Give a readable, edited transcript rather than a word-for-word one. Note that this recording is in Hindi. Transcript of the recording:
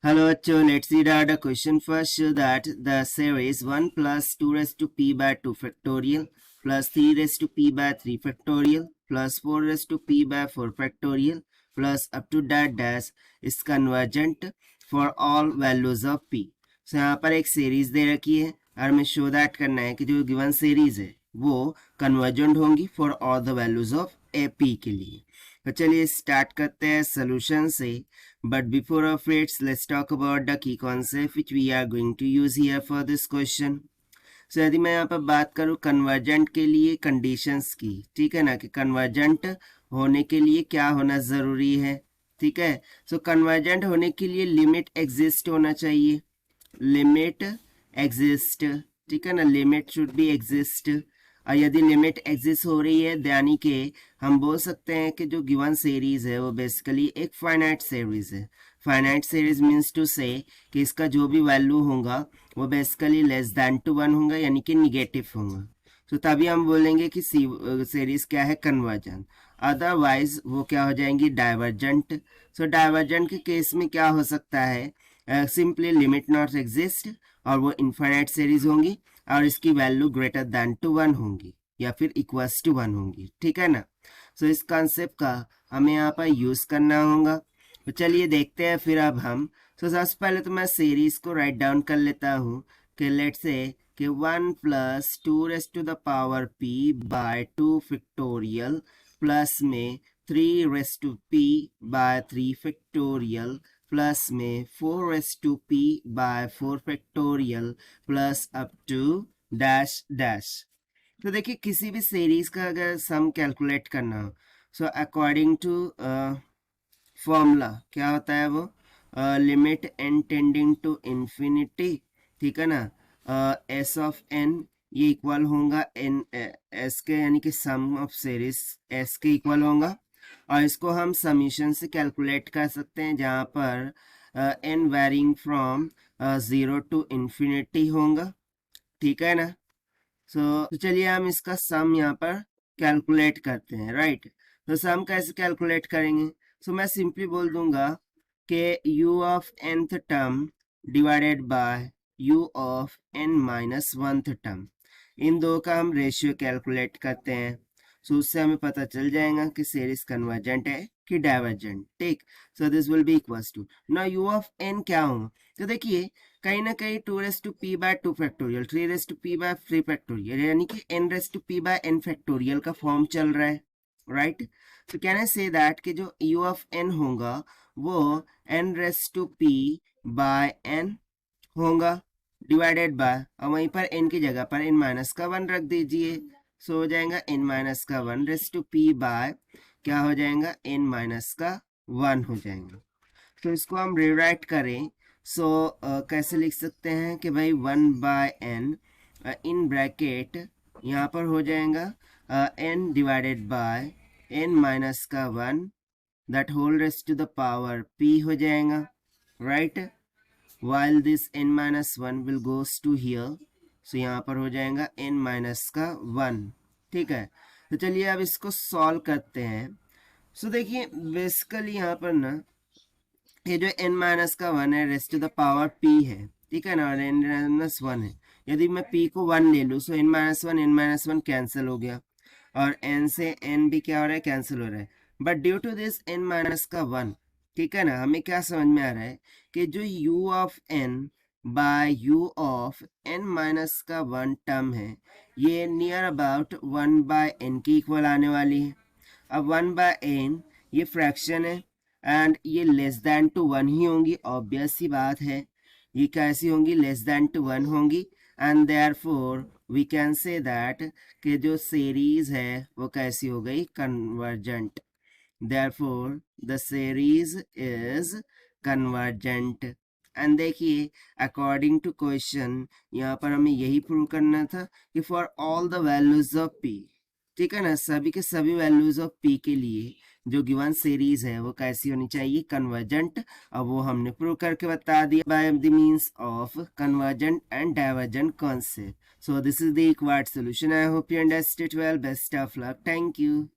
Hello, bachcho, let's read out the question first. Show that the series 1 plus 2 raised to p by 2 factorial plus 3 raised to p by 3 factorial plus 4 raised to p by 4 factorial plus up to that dash is convergent for all values of p. So यहाँ पर एक सीरीज दे रखी है और हमें शो दैट करना है कि जो गिवन सीरीज है वो कन्वर्जेंट होंगी for all the values of a p के लिए. तो चलिए स्टार्ट करते हैं सोल्यूशन से. But before of it's let's talk about the key concept which we are going to use here for this question. So यदि मैं यहाँ पर बात करूँ कन्वर्जेंट के लिए कंडीशंस की, ठीक है ना, कि कन्वर्जेंट होने के लिए क्या होना ज़रूरी है. ठीक है, सो कन्वर्जेंट होने के लिए लिमिट एग्जिस्ट होना चाहिए. लिमिट एग्जिस्ट, ठीक है ना, लिमिट शुड बी एग्जिस्ट. और यदि लिमिट एग्जिस्ट हो रही है यानी कि हम बोल सकते हैं कि जो गिवन सीरीज है वो बेसिकली एक फाइनाइट सीरीज है. फाइनाइट सीरीज मीन्स टू से कि इसका जो भी वैल्यू होगा वो बेसिकली लेस दैन टू 1 होगा यानी कि निगेटिव होगा. तो तभी हम बोलेंगे कि सीरीज क्या है, कन्वर्जेंट. अदरवाइज वो क्या हो जाएंगी, डाइवर्जेंट. सो डाइवर्जेंट के केस में क्या हो सकता है, सिंपली लिमिट नॉट एग्जिस्ट और वो इनफाइनाइट सीरीज होंगी और इसकी वैल्यू ग्रेटर दैन टू 1 होंगी या फिर इक्वल्स टू 1 होंगी. ठीक है ना. सो इस कॉन्सेप्ट का हमें यहाँ पर यूज करना होगा. तो चलिए देखते हैं फिर अब हम. सो सबसे पहले तो मैं सीरीज को राइट डाउन कर लेता हूँ कि लेट्स से कि 1 plus 2 raise to the power p by 2 factorial plus में 3 raise to p by 3 factorial plus में 4 raise to p by 4 factorial plus up to dash dash. तो देखिए किसी भी सीरीज का अगर सम कैलकुलेट करना हो, सो अकॉर्डिंग टू फॉर्मूला क्या होता है वो, limit n tending to infinity, ठीक है ना, एस ऑफ n ये इक्वल होगा n एस के यानी कि सम ऑफ सीरीज s के इक्वल होगा. और इसको हम समीशन से कैलकुलेट कर सकते हैं जहाँ पर n varying from 0 to infinity होगा. ठीक है ना. तो चलिए हम इसका सम यहाँ पर कैलकुलेट करते हैं. राइट. तो सम कैसे कैलकुलेट करेंगे. सो मैं सिंपली बोल दूंगा कि u of nth term divided by u of n minus 1th term, इन दो का हम रेशियो कैलकुलेट करते हैं. सो उससे हमें पता चल जाएगा कि सीरीज कन्वर्जेंट है कि डाइवर्जेंट. ठीक. So this will be equals to now u of n क्या होगा. तो देखिए कहीं ना कहीं 2 raise to p by 2 factorial, 3 raise to p by 3 factorial यानी कि n raise to p by n factorial का फॉर्म चल रहा है. राइट. तो कैन आई से दैट कि जो u ऑफ n होगा वो n raise to p by n होगा डिवाइडेड बाय, और वहीं पर n की जगह पर n माइनस का 1 रख दीजिए. सो हो जाएगा n माइनस का 1 रेज़ टू p बाय क्या हो जाएगा, n माइनस का 1 हो जाएगा. तो इसको हम रिराइट करें. सो कैसे लिख सकते हैं कि भाई 1 बाय n इन ब्रैकेट यहाँ पर हो जाएगा n divided by n minus का 1 that whole raise to the power p हो जाएगा. Right. while this n minus 1 will goes to here, so यहाँ पर हो जाएगा n minus का 1. ठीक है. तो चलिए अब इसको सॉल्व करते हैं. सो देखिए बेसिकली यहाँ पर ना ये जो n माइनस का 1 है raise to the power p है. ठीक है ना, और n माइनस 1 है. यदि मैं p को 1 ले लूँ, सो n माइनस 1 कैंसिल हो गया और n से n भी क्या हो रहा है, कैंसिल हो रहा है. But due to this n minus का 1, ठीक है ना, हमें क्या समझ में आ रहा है कि जो u of n by u of n minus का 1 टर्म है ये नियर अबाउट 1 बाय n की इक्वल आने वाली है. अब 1 बाय n ये फ्रैक्शन है एंड ये लेस दैन टू 1 ही होंगी. ऑब्वियस सी बात है ये कैसी होंगी, लेस दैन टू 1 होंगी. And therefore we can say that कि जो सीरीज है वो कैसी हो गई, convergent. Therefore, the series is convergent. And देखिए अकॉर्डिंग टू क्वेश्चन यहाँ पर हमें यही प्रूव करना था कि for all the values of p, ठीक है ना, सभी के सभी वैल्यूज ऑफ p के लिए जो गिवन सीरीज है वो कैसी होनी चाहिए, कन्वर्जेंट. अब वो हमने प्रूव करके बता दिया by the means of convergent and divergent concept. So this is the required solution. I hope you understood well. Best of luck. Thank you.